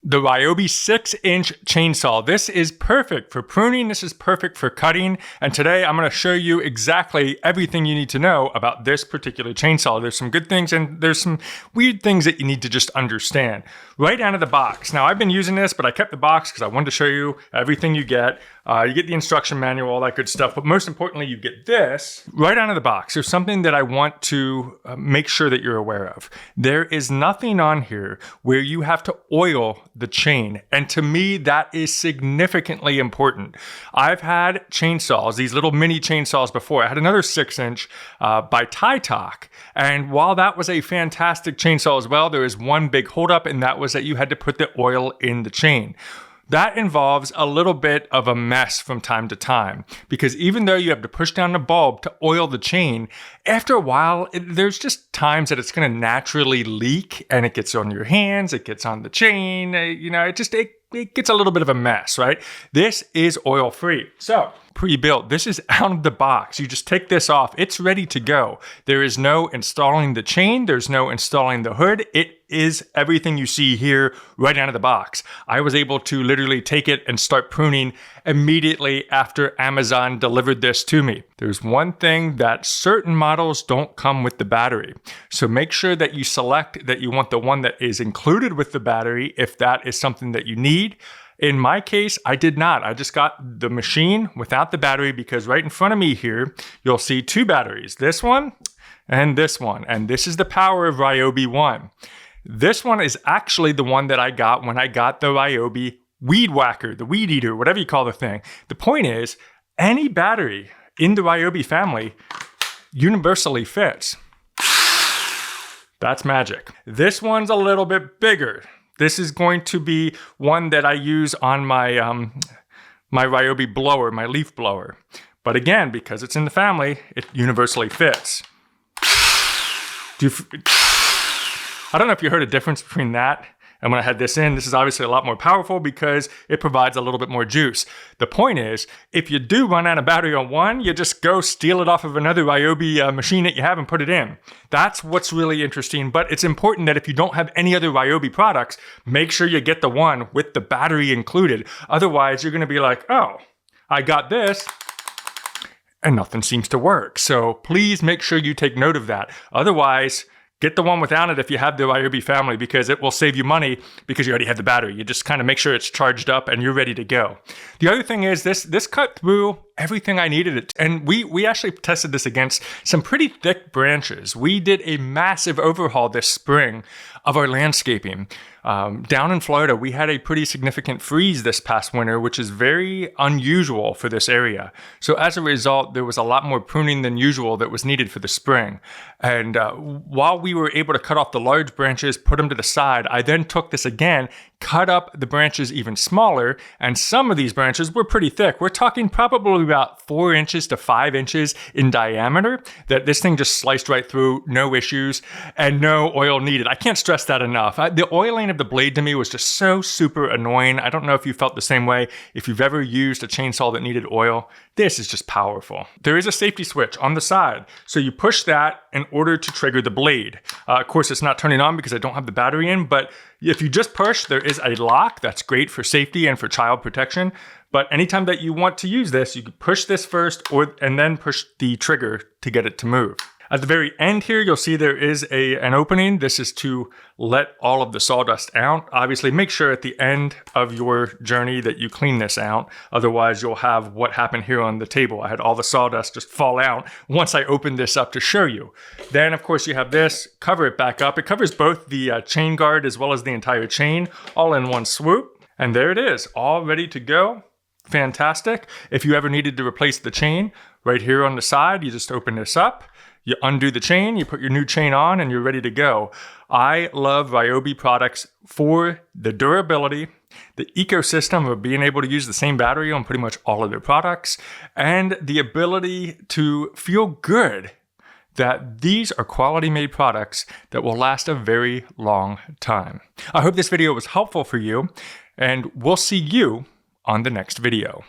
The Ryobi 6-inch chainsaw. This is perfect for pruning. This is perfect for cutting. And today I'm going to show you exactly everything you need to know about this particular chainsaw. There's some good things and there's some weird things that you need to just understand. Right out of the box. Now I've been using this, but I kept the box because I wanted to show you everything you get. You get the instruction manual, all that good stuff. But most importantly, you get this right out of the box. There's something that I want to make sure that you're aware of. There is nothing on here where you have to oil the chain. And to me, that is significantly important. I've had chainsaws, these little mini chainsaws before. I had another 6-inch by Talk. And while that was a fantastic chainsaw as well, there is one big holdup, and that was that you had to put the oil in the chain. That involves a little bit of a mess from time to time, because even though you have to push down the bulb to oil the chain, after a while, there's just times that it's going to naturally leak and it gets on your hands, it gets on the chain, it gets a little bit of a mess, right? This is oil free. So pre-built, this is out of the box. You just take this off. It's ready to go. There is no installing the chain. There's no installing the hood. It is everything you see here right out of the box. I was able to literally take it and start pruning immediately after Amazon delivered this to me. There's one thing that certain models don't come with the battery. So make sure that you select that you want the one that is included with the battery if that is something that you need. In my case, I did not. I just got the machine without the battery because right in front of me here, you'll see two batteries, this one and this one. And this is the power of Ryobi 1. This one is actually the one that I got when I got the Ryobi weed whacker, the weed eater, whatever you call the thing. The point is, any battery in the Ryobi family universally fits. That's magic. This one's a little bit bigger. This is going to be one that I use on my my Ryobi blower, my leaf blower. But again, because it's in the family, it universally fits. I don't know if you heard a difference between that and when I had this in. This is obviously a lot more powerful because it provides a little bit more juice. The point is, if you do run out of battery on one, you just go steal it off of another Ryobi machine that you have and put it in. That's what's really interesting. But it's important that if you don't have any other Ryobi products, make sure you get the one with the battery included. Otherwise, you're going to be like, oh, I got this and nothing seems to work. So please make sure you take note of that. Otherwise, get the one without it if you have the Ryobi family, because it will save you money because you already have the battery. You just kind of make sure it's charged up and you're ready to go. The other thing is this cut through everything I needed it. And we actually tested this against some pretty thick branches. We did a massive overhaul this spring of our landscaping. Down in Florida, we had a pretty significant freeze this past winter, which is very unusual for this area. So as a result, there was a lot more pruning than usual that was needed for the spring. And while we were able to cut off the large branches, put them to the side, I then took this again, cut up the branches even smaller, and some of these branches were pretty thick. We're talking probably about 4 inches to 5 inches in diameter that this thing just sliced right through, no issues, and no oil needed. I can't stress that enough. The oiling of the blade to me was just so super annoying. I don't know if you felt the same way. If you've ever used a chainsaw that needed oil, this is just powerful. There is a safety switch on the side, so you push that in order to trigger the blade. Of course, it's not turning on because I don't have the battery in, but if you just push, there is a lock. That's great for safety and for child protection. But anytime that you want to use this, you can push this first and then push the trigger to get it to move. At the very end here, you'll see there is an opening. This is to let all of the sawdust out. Obviously, make sure at the end of your journey that you clean this out. Otherwise, you'll have what happened here on the table. I had all the sawdust just fall out once I opened this up to show you. Then, of course, you have this. Cover it back up. It covers both the chain guard as well as the entire chain, all in one swoop. And there it is, all ready to go. Fantastic. If you ever needed to replace the chain, right here on the side, you just open this up. You undo the chain, you put your new chain on, and you're ready to go. I love Ryobi products for the durability, the ecosystem of being able to use the same battery on pretty much all of their products, and the ability to feel good that these are quality made products that will last a very long time. I hope this video was helpful for you, and we'll see you on the next video.